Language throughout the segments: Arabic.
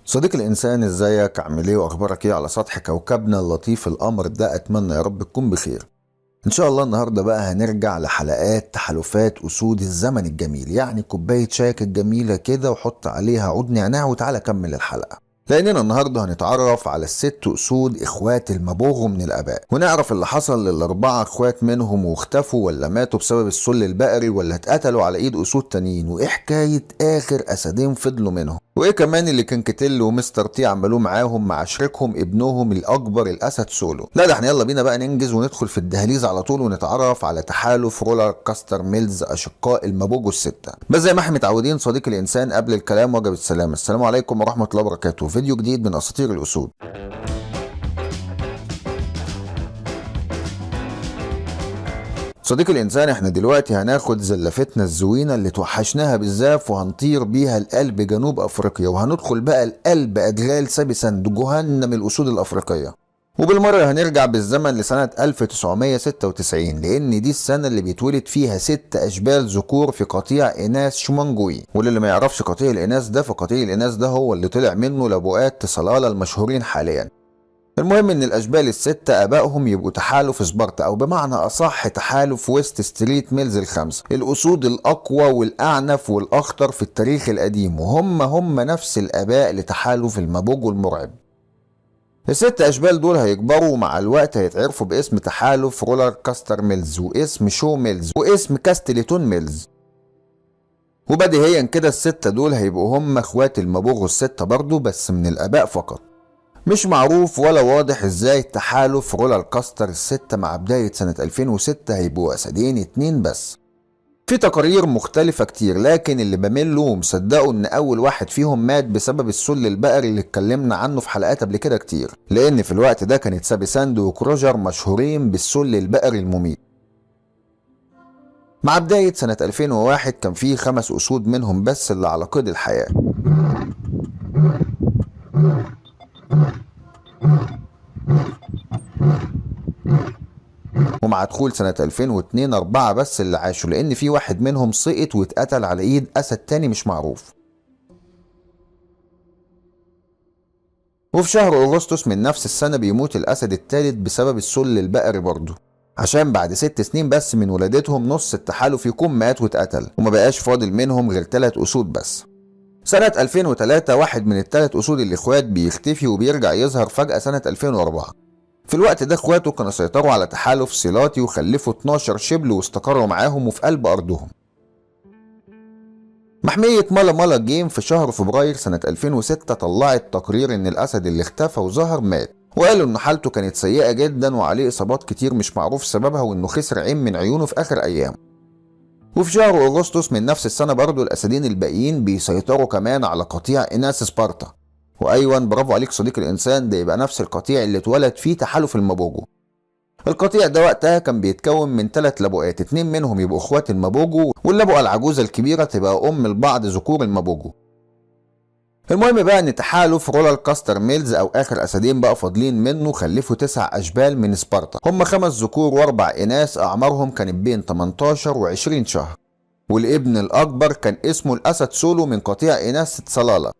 صديق الإنسان، ازيك؟ عامل ايه واخبارك ايه على سطح كوكبنا اللطيف القمر ده؟ اتمنى يا رب تكون بخير. ان شاء الله النهارده بقى هنرجع لحلقات تحالفات اسود الزمن الجميل، يعني كوبايه شايك الجميله كده وحط عليها عود نعناع وتعالى كمل الحلقه. لاننا النهارده هنتعرف على الست اسود اخوات المبوغ من الاباء، ونعرف اللي حصل للاربعه اخوات منهم واختفوا ولا ماتوا بسبب السل البقري ولا اتقتلوا على ايد اسود تانيين، وايه حكايه اخر اسدين فضلوا منهم، وايه كمان اللي كان كتل ومستر تي عملوه معاهم مع شريكهم ابنهم الاكبر الاسد سولو. لا ده احنا يلا بينا بقى ننجز وندخل في الدهاليز على طول ونتعرف على تحالف رولر كاستر ميلز اشقاء المبوجو السته. بس زي ما احنا متعودين صديق الانسان، قبل الكلام وجب السلام. السلام عليكم ورحمه الله وبركاته. فيديو جديد من اساطير الاسود. صديق الانسان، احنا دلوقتي هناخد زلفتنا الزوينه اللي توحشناها بالزاف وهنطير بيها لقلب جنوب افريقيا، وهندخل بقى لقلب ادغال سابسند جهنم الاسود الافريقيه. وبالمره هنرجع بالزمن لسنه 1996، لان دي السنه اللي بيتولد فيها 6 اشبال ذكور في قطيع اناث شمانجوي. واللي ما يعرفش قطيع الاناث ده، فقطيع الاناث ده هو اللي طلع منه لبؤات تصلاله المشهورين حاليا. المهم ان الاشبال الستة ابائهم يبقوا تحالف سبارتا، او بمعنى اصح تحالف ويست ستريت ميلز الخمسة، الاسود الاقوى والاعنف والاخطر في التاريخ القديم، وهم نفس الاباء لتحالف المابوجو المرعب. الست اشبال دول هيكبروا ومع الوقت هيتعرفوا باسم تحالف رولر كاستر ميلز، واسم شو ميلز، واسم كاستليتون ميلز. وبديهيا كده الستة دول هيبقوا هم اخوات المابوجو الستة برضو، بس من الاباء فقط. مش معروف ولا واضح ازاي تحالف رولر كاستر الستة مع بداية سنة 2006 هيبقوا اسدين 2 بس. في تقارير مختلفة كتير، لكن اللي بميل له ومصدقه ان اول واحد فيهم مات بسبب السل البقري اللي اتكلمنا عنه في حلقات قبل كده كتير، لان في الوقت ده كانت سابيساند وكروجر مشهورين بالسل البقري المميت. مع بداية سنة 2001 كان في 5 اسود منهم بس اللي على قيد الحياة. ومع دخول سنة 2002 4 بس اللي عاشوا، لأن في واحد منهم سقط واتقتل على إيد أسد تاني مش معروف. وفي شهر أغسطس من نفس السنة بيموت الأسد التالت بسبب السل البقري برضه، عشان بعد 6 سنين بس من ولادتهم نص التحالف يكون مات واتقتل، وما بقاش فاضل منهم غير 3 أسود بس. سنة 2003 واحد من ال3 أسود الإخوات بيختفي وبيرجع يظهر فجأة سنة 2004. في الوقت ده اخواته كانوا سيطروا على تحالف صيلاتي وخلفوا 12 شبل واستقروا معاهم وفي قلب ارضهم. محمية مالا مالا جيم في شهر فبراير سنة 2006 طلعت تقرير ان الاسد اللي اختفى وظهر مات، وقالوا ان حالته كانت سيئة جدا وعليه اصابات كتير مش معروف سببها، وانه خسر عين من عيونه في اخر ايام. وفي شهر اغسطس من نفس السنة برضو الاسدين الباقيين بيسيطروا كمان على قطيع اناث سبارتا. وايوه برافو عليك صديق الانسان، ده يبقى نفس القطيع اللي اتولد فيه تحالف المابوجو. القطيع ده وقتها كان بيتكون من 3 لبؤات، 2 منهم يبقوا اخوات المابوجو، واللبؤة العجوزة الكبيرة تبقى ام لبعض ذكور المابوجو. المهم بقى ان تحالف رولر كاستر ميلز او اخر اسدين بقى فاضلين منه خلفوا 9 اشبال من سبارتا، هم 5 ذكور و4 اناث اعمارهم كانت بين 18 و20 شهر. والابن الاكبر كان اسمه الاسد سولو من قطيع اناث صلالة.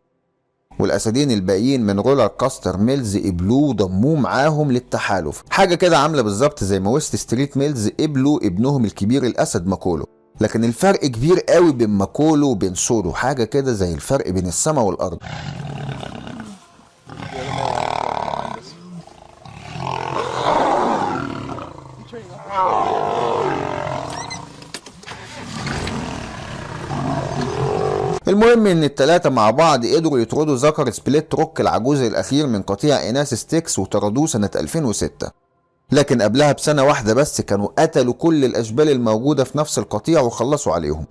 والاسدين الباقيين من رولر كاستر ميلز قبلوه وضموه معاهم للتحالف، حاجه كده عامله بالظبط زي ما ويست ستريت ميلز قبلوا ابنهم الكبير الاسد ماكولو. لكن الفرق كبير قوي بين ماكولو وبين سولو، حاجه كده زي الفرق بين السماء والارض. المهم ان ال3 مع بعض قدروا يطردوا ذكر سبليت روك العجوز الاخير من قطيع اناث ستيكس وطردوه سنة 2006. لكن قبلها بسنة واحدة بس كانوا قتلوا كل الاشبال الموجودة في نفس القطيع وخلصوا عليهم.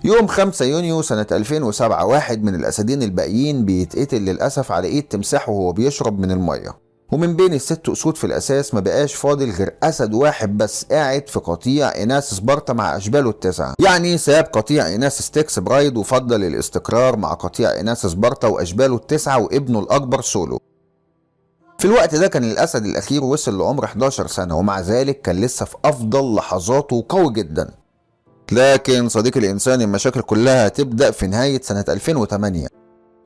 يوم 5 يونيو سنة 2007 واحد من الاسدين الباقيين بيتقتل للاسف على ايد تمساح وهو بيشرب من المية. ومن بين ال6 اسود في الاساس ما بقاش فاضل غير اسد واحد بس قاعد في قطيع اناث سبارتا مع اشباله ال9، يعني ساب قطيع اناث ستيكس برايد وفضل الاستقرار مع قطيع اناث سبارتا واشباله ال9 وابنه الاكبر سولو. في الوقت ده كان الاسد الاخير وصل لعمر 11 سنة، ومع ذلك كان لسه في افضل لحظاته وقوي جدا. لكن صديقي الإنسان المشاكل كلها هتبدأ في نهاية سنة 2008،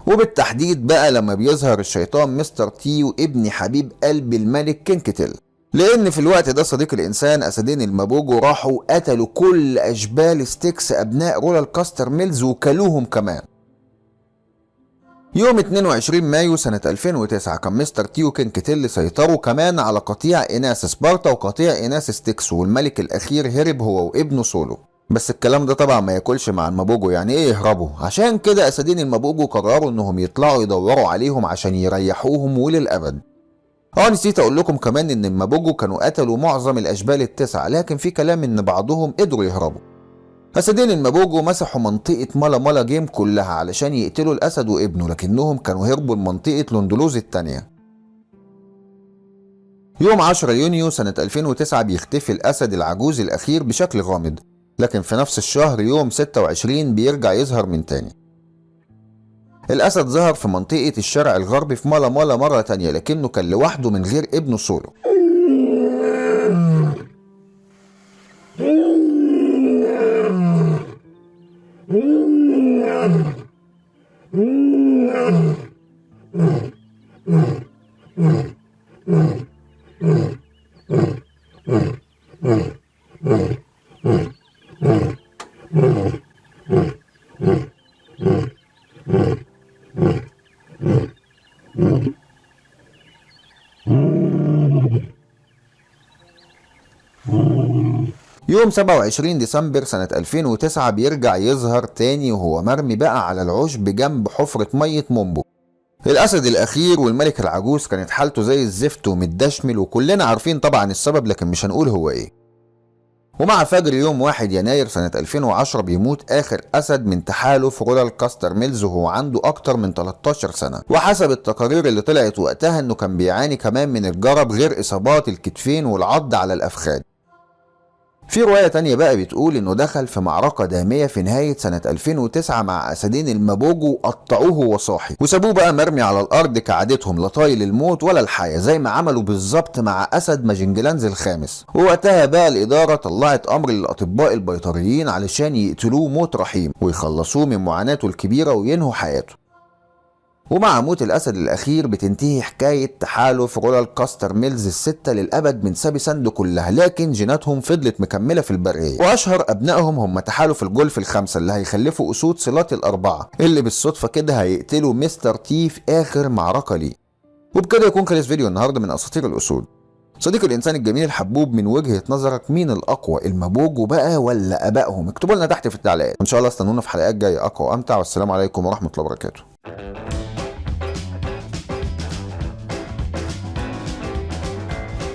وبالتحديد بقى لما بيظهر الشيطان مستر تي وابن حبيب قلب الملك كينكتيل. لأن في الوقت ده صديق الإنسان أسدين المابوجو راحوا قتلوا كل أشبال ستيكس أبناء رولال كاستر ميلز وكلوهم كمان. يوم 22 مايو سنة 2009 كان مستر تي وكينكتيل سيطروا كمان على قطيع إناث سبارتا وقطيع إناث ستيكس، والملك الأخير هرب هو وابنه سولو. بس الكلام ده طبعا ما ياكلش مع المابوجو، يعني ايه يهربوا؟ عشان كده أسدين المابوجو قرروا انهم يطلعوا يدوروا عليهم عشان يريحوهم وللأبد. نسيت اقول لكم كمان ان المابوجو كانوا قتلوا معظم الاشبال التسعة، لكن في كلام ان بعضهم قدروا يهربوا. اسدين المابوجو مسحوا منطقة مالا مالا جيم كلها علشان يقتلوا الاسد وابنه، لكنهم كانوا هربوا لمنطقة لوندولوز التانية. يوم 10 يونيو سنة 2009 بيختفي الاسد العجوز الاخير بشكل غامض، لكن في نفس الشهر يوم 26 بيرجع يظهر من تاني. الأسد ظهر في منطقة الشرق الغربي في مالا مالا مرة تانية، لكنه كان لوحده من غير ابنه سولو. يوم 27 ديسمبر سنة 2009 بيرجع يظهر تاني وهو مرمي بقى على العشب جنب حفرة مية مومبو. الأسد الأخير والملك العجوز كانت حالته زي الزفت ومتدشمل، وكلنا عارفين طبعا السبب لكن مش هنقول هو ايه. ومع فجر يوم 1 يناير سنة 2010 بيموت آخر أسد من تحالف رولال كاستر ميلز وهو عنده أكتر من 13 سنة، وحسب التقارير اللي طلعت وقتها إنه كان بيعاني كمان من الجرب غير إصابات الكتفين والعض على الأفخاذ. في رواية تانية بقى بتقول إنه دخل في معركة دامية في نهاية سنة 2009 مع أسدين المابوجو وقطعوه وهو صاحي وسابوه بقى مرمي على الأرض كعادتهم، لا طايل الموت ولا الحياة، زي ما عملوا بالظبط مع أسد ماجنجلانز الخامس. ووقتها بقى الإدارة طلعت أمر للأطباء البيطريين علشان يقتلوه موت رحيم ويخلصوه من معاناته الكبيرة وينهوا حياته. ومع موت الأسد الأخير بتنتهي حكاية تحالف رولال كاستر ميلز الستة للأبد من سابيساند كلها، لكن جيناتهم فضلت مكملة في البرية، وأشهر أبنائهم هم تحالف الجولف الخمسة اللي هيخلفوا أسود صلات الأربعة اللي بالصدفة كده هيقتلوا مستر تي في آخر معركة ليه. وبكده يكون خلص فيديو النهاردة من أساطير الأسود. صديق الإنسان الجميل الحبوب، من وجهة نظرك مين الأقوى، المابوجو بقى ولا آبائهم؟ اكتبوا لنا تحت في التعليقات، وإن شاء الله استنونا في حلقات جاية أقوى وأمتع، والسلام عليكم ورحمة الله وبركاته.